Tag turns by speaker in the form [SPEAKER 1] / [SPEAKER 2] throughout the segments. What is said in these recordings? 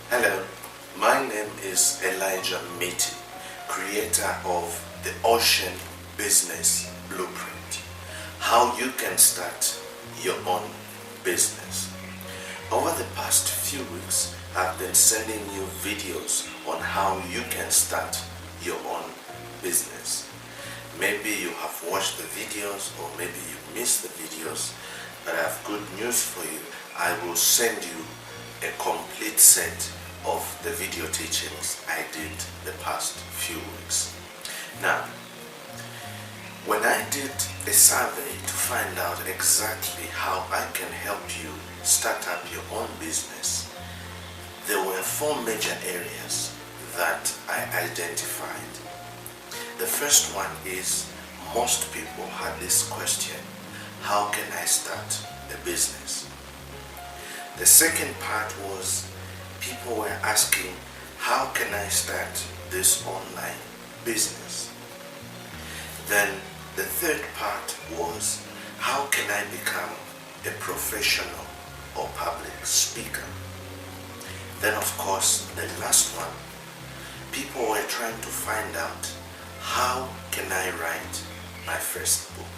[SPEAKER 1] Hello, my name is Elijah Miti, creator of the Ocean Business Blueprint. How you can start your own business. Over the past few weeks, I've been sending you videos on how you can start your own business. Maybe you have watched the videos or maybe you missed the videos, but I have good news for you. I will send you a complete set of the video teachings I did the past few weeks. Now, when I did a survey to find out exactly how I can help you start up your own business, there were 4 major areas that I identified. The first one is most people had this question: how can I start a business? The second part was people were asking, how can I start this online business? Then the third part was, how can I become a professional or public speaker? Then of course the last one, people were trying to find out, how can I write my first book?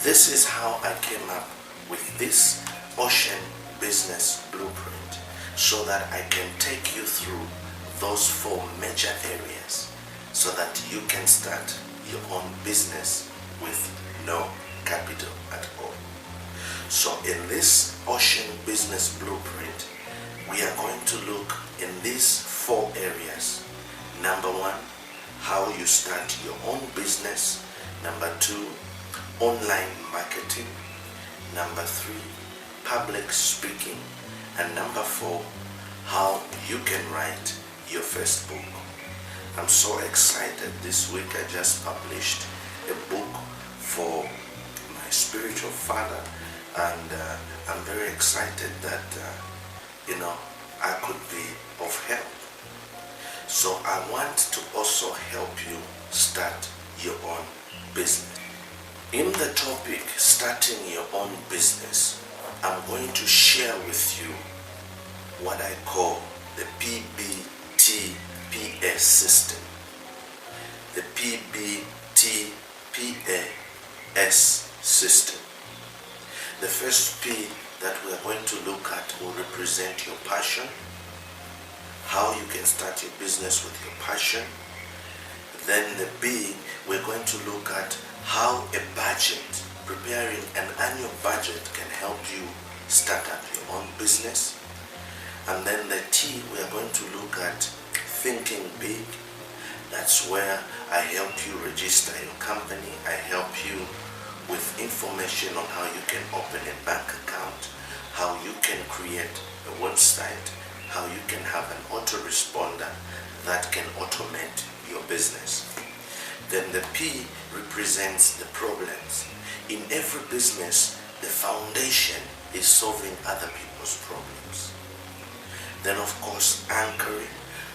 [SPEAKER 1] This is how I came up with this Ocean Business Blueprint, so that I can take you through those 4 major areas so that you can start your own business with no capital at all. So in this Ocean Business Blueprint, we are going to look in these 4 areas. Number 1, how you start your own business. Number 2, online marketing. Number 3, public speaking. And number 4, how you can write your first book. I'm so excited. This week I just published a book for my spiritual father, and I'm very excited that I could be of help. So I want to also help you start your own business. In the topic starting your own business, I'm going to share with you what I call the PBTPAS system. The PBTPAS system. The first P that we are going to look at will represent your passion, how you can start your business with your passion. Then the B, we're going to look at how a budget, preparing an annual budget, can help you start up your own business. And then the T, we are going to look at thinking big. That's where I help you register your company. I help you with information on how you can open a bank account, how you can create a website, how you can have an autoresponder that can automate your business. Then the P represents the problems. In every business, the foundation is solving other people's problems. Then of course, anchoring,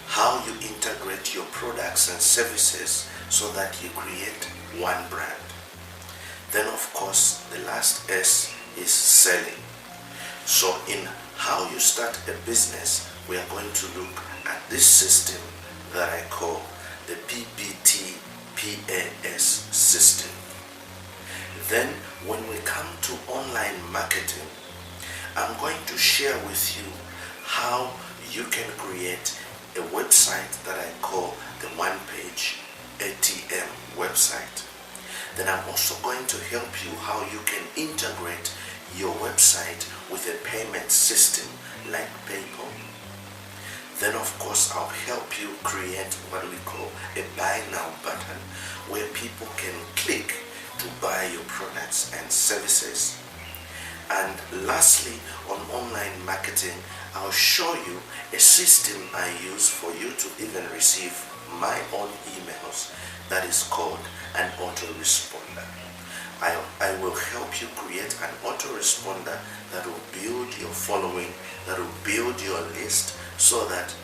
[SPEAKER 1] how you integrate your products and services so that you create one brand. Then of course, the last S is selling. So in how you start a business, we are going to look at this system that I call the PBTPAS system. Then when we come to online marketing, I'm going to share with you how you can create a website that I call the one-page ATM website. Then I'm also going to help you how you can integrate your website with a payment system like PayPal. Then of course I'll help you create what we call a buy now button, where people can click to buy your products and services. And lastly, on online marketing, I'll show you a system I use for you to even receive my own emails that is called an autoresponder. I will help you create an autoresponder that will build your following, that will build your list, so that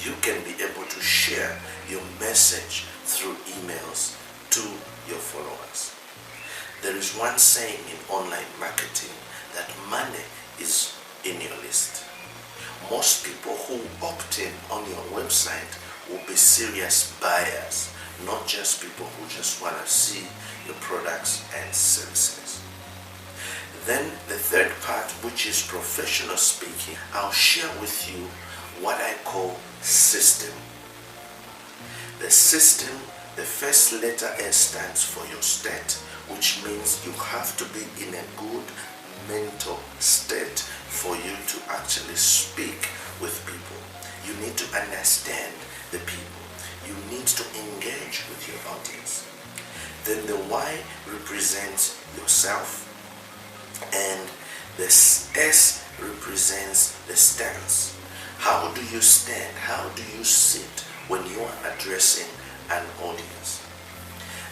[SPEAKER 1] you can be able to share your message through emails to your followers. There is one saying in online marketing that money is in your list. Most people who opt in on your website will be serious buyers, not just people who just want to see your products and services. Then the third part, which is professional speaking, I'll share with you what I call system. The system, the first letter S stands for your state, which means you have to be in a good mental state for you to actually speak with people. You need to understand the people. You need to engage with your audience. Then the Y represents yourself, and the S represents the stance. How do you stand? How do you sit when you are addressing an audience?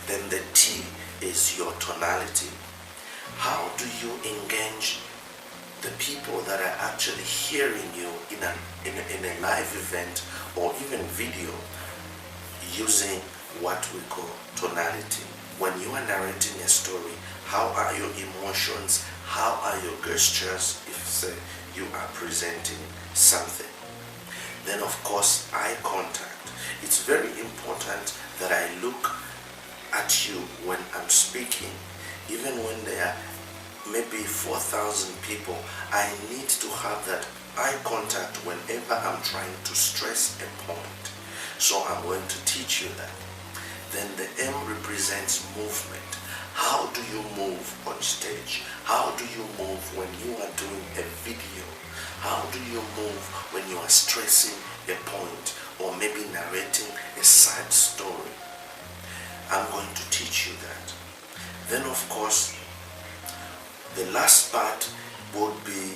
[SPEAKER 1] Then the T is your tonality. How do you engage the people that are actually hearing you in a live event or even video using what we call tonality? When you are narrating a story, how are your emotions? How are your gestures if say you are presenting something? Then of course, eye contact. It's very important that I look at you when I'm speaking. Even when there are maybe 4,000 people, I need to have that eye contact whenever I'm trying to stress a point. So I'm going to teach you that. Then the M represents movement. How do you move on stage? How do you move when you are doing a video? How do you move when you are stressing a point or maybe narrating a sad story? I'm going to teach you that. Then of course, the last part would be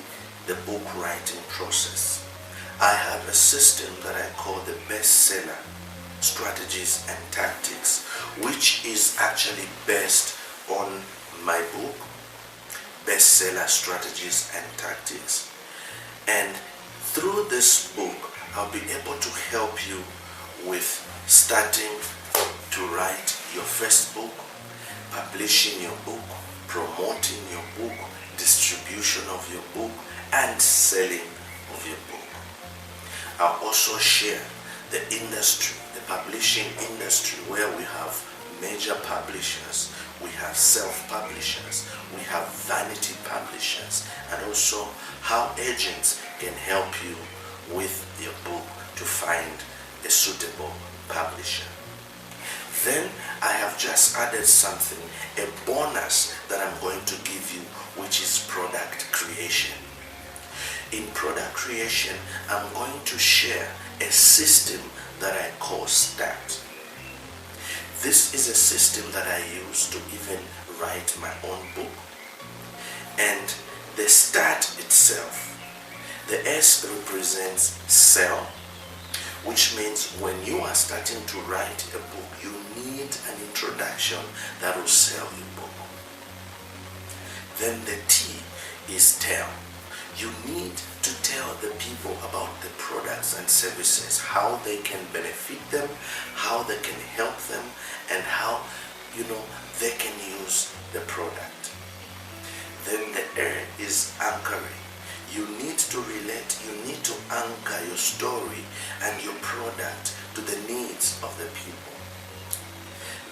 [SPEAKER 1] the book writing process. I have a system that I call the bestseller strategies and tactics, which is actually based on my book, bestseller strategies and tactics. And through this book, I'll be able to help you with starting to write your first book, publishing your book, promoting your book, distribution of your book, and selling of your book. I'll also share the industry, the publishing industry, where we have major publishers, we have self-publishers, we have vanity publishers, and also how agents can help you with your book to find a suitable publisher. Then I have just added something, a bonus that I'm going to give you, which is product creation. In product creation, I'm going to share a system that I call START. This is a system that I use to even write my own book. And the START itself, the S represents sell, which means when you are starting to write a book, you need an introduction that will sell your book. Then the T is tell. You need to tell the people about the products and services, how they can benefit them, how they can help them, and how they can use the product. Then the R is anchoring. You need to relate, you need to anchor your story and your product to the needs of the people.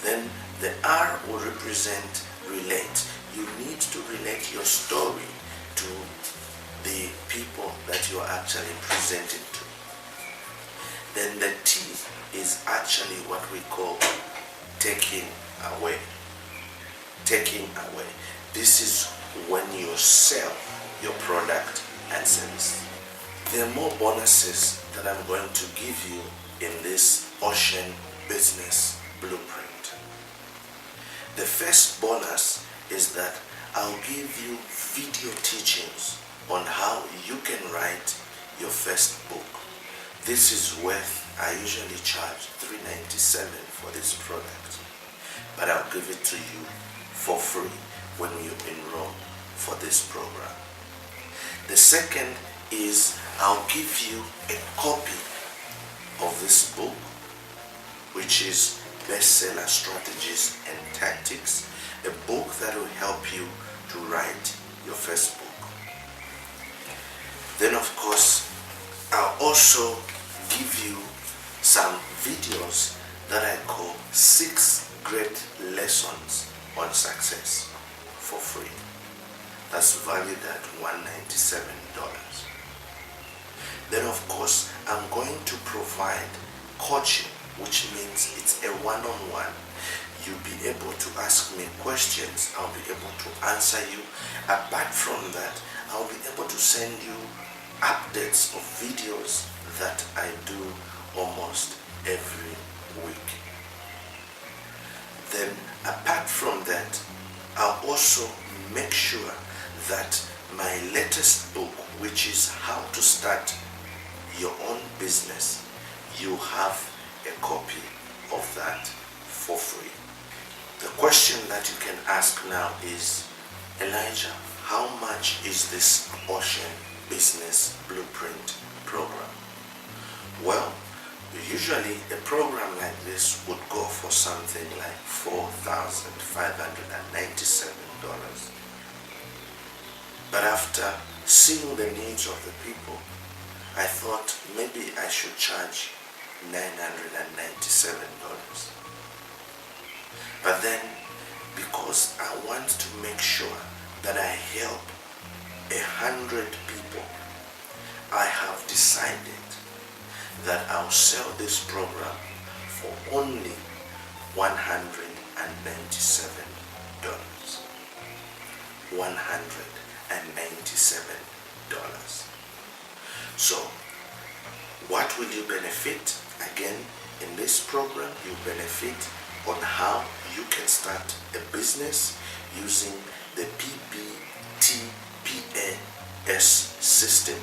[SPEAKER 1] Then the R will represent relate. You need to relate your story to the people that you are actually presenting to. Then the T is actually what we call taking away. Taking away. This is when you sell your product and service. There are more bonuses that I'm going to give you in this Ocean Business Blueprint. The first bonus is that I'll give you video teachings on how you can write your first book. This is worth, I usually charge $397 for this product, but I'll give it to you for free when you enroll for this program. The second is I'll give you a copy of this book, which is Bestseller Strategies and Tactics, a book that will help you to write your first book. Then of course, also give you some videos that I call 6 great lessons on success for free. That's valued at $197. Then of course I'm going to provide coaching, which means it's a one-on-one. You'll be able to ask me questions, I'll be able to answer you. Apart from that, I'll be able to send you updates of videos that I do almost every week. Then apart from that, I'll also make sure that my latest book, which is How to Start Your Own Business, you have a copy of that for free. The question that you can ask now is, Elijah, how much is this Ocean Business Blueprint program? Well, usually a program like this would go for something like $4,597. But after seeing the needs of the people, I thought maybe I should charge $997. But then, because I want to make sure that I help 100 people, I have decided that I'll sell this program for only $197. $197. So, what will you benefit? Again, in this program, you benefit on how you can start a business using the PBTPAS system.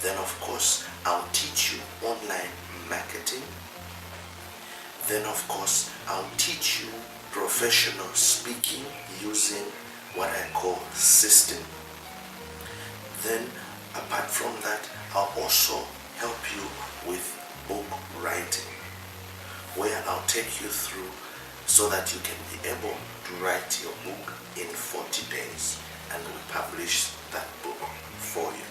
[SPEAKER 1] Then of course, I'll teach you online marketing. Then of course, I'll teach you professional speaking using what I call system. Then apart from that, I'll also help you with book writing, where I'll take you through so that you can be able to write your book in 40 days, and we publish that book for you.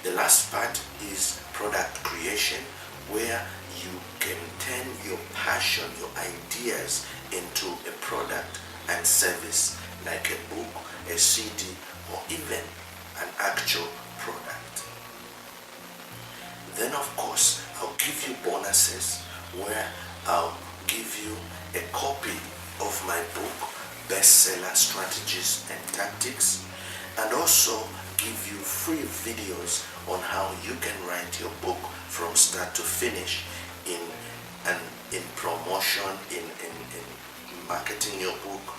[SPEAKER 1] The last part is product creation, where you can turn your passion, your ideas into a product and service, like a book, a CD, or even an actual product. Then of course, I'll give you bonuses, where I'll give you a copy of my book, Bestseller Strategies and Tactics, and also give you free videos on how you can write your book from start to finish in promotion, in marketing your book,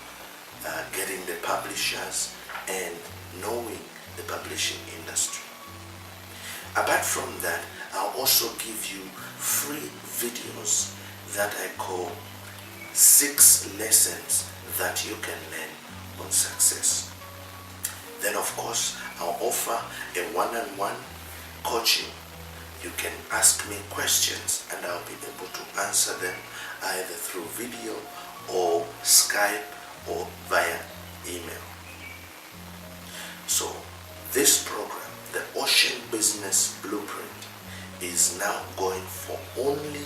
[SPEAKER 1] getting the publishers, and knowing the publishing industry. Apart from that, I'll also give you free videos that I call 6 lessons that you can learn on success. Then of course, I'll offer a one-on-one coaching. You can ask me questions and I'll be able to answer them either through video or Skype or via email. So this program, the Ocean Business Blueprint, is now going for only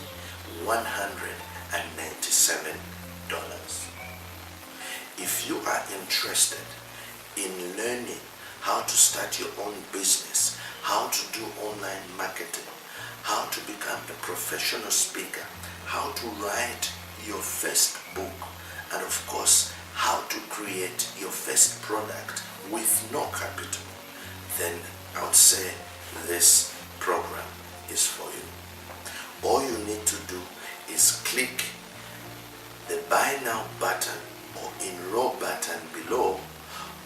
[SPEAKER 1] $197. If you are interested in learning how to start your own business, how to do online marketing, how to become a professional speaker, how to write your first book, and of course, how to create your first product with no capital, then I would say this program is for you. All you need to do is click the buy now button or enroll button below,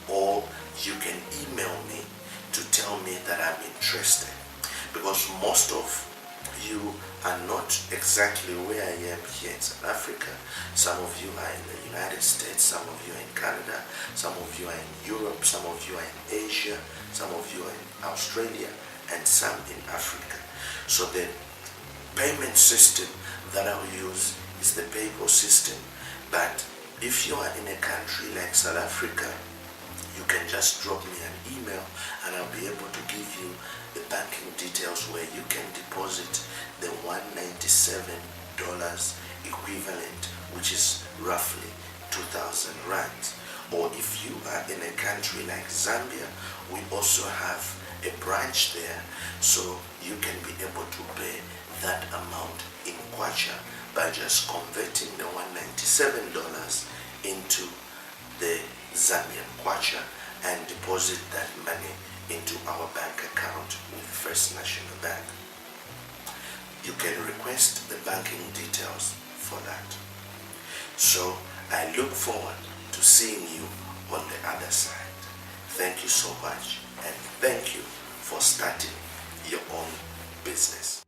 [SPEAKER 1] or you can email me to tell me that I'm interested, because most of you are not exactly where I am here in South Africa. Some of you are in the United States, some of you are in Canada, some of you are in Europe, some of you are in Asia, some of you are in Australia, and some in Africa. So the payment system that I'll use is the PayPal system. But if you are in a country like South Africa, you can just drop me an email and I'll be able to give you the bank banking details where you can deposit the $197 equivalent, which is roughly 2,000 rands. Or if you are in a country like Zambia, we also have a branch there, so you can be able to pay that amount in kwacha by just converting the $197 into the Zambian kwacha and deposit that money into our bank account with First National Bank. You can request the banking details for that. So I look forward to seeing you on the other side. Thank you so much, and thank you for starting your own business.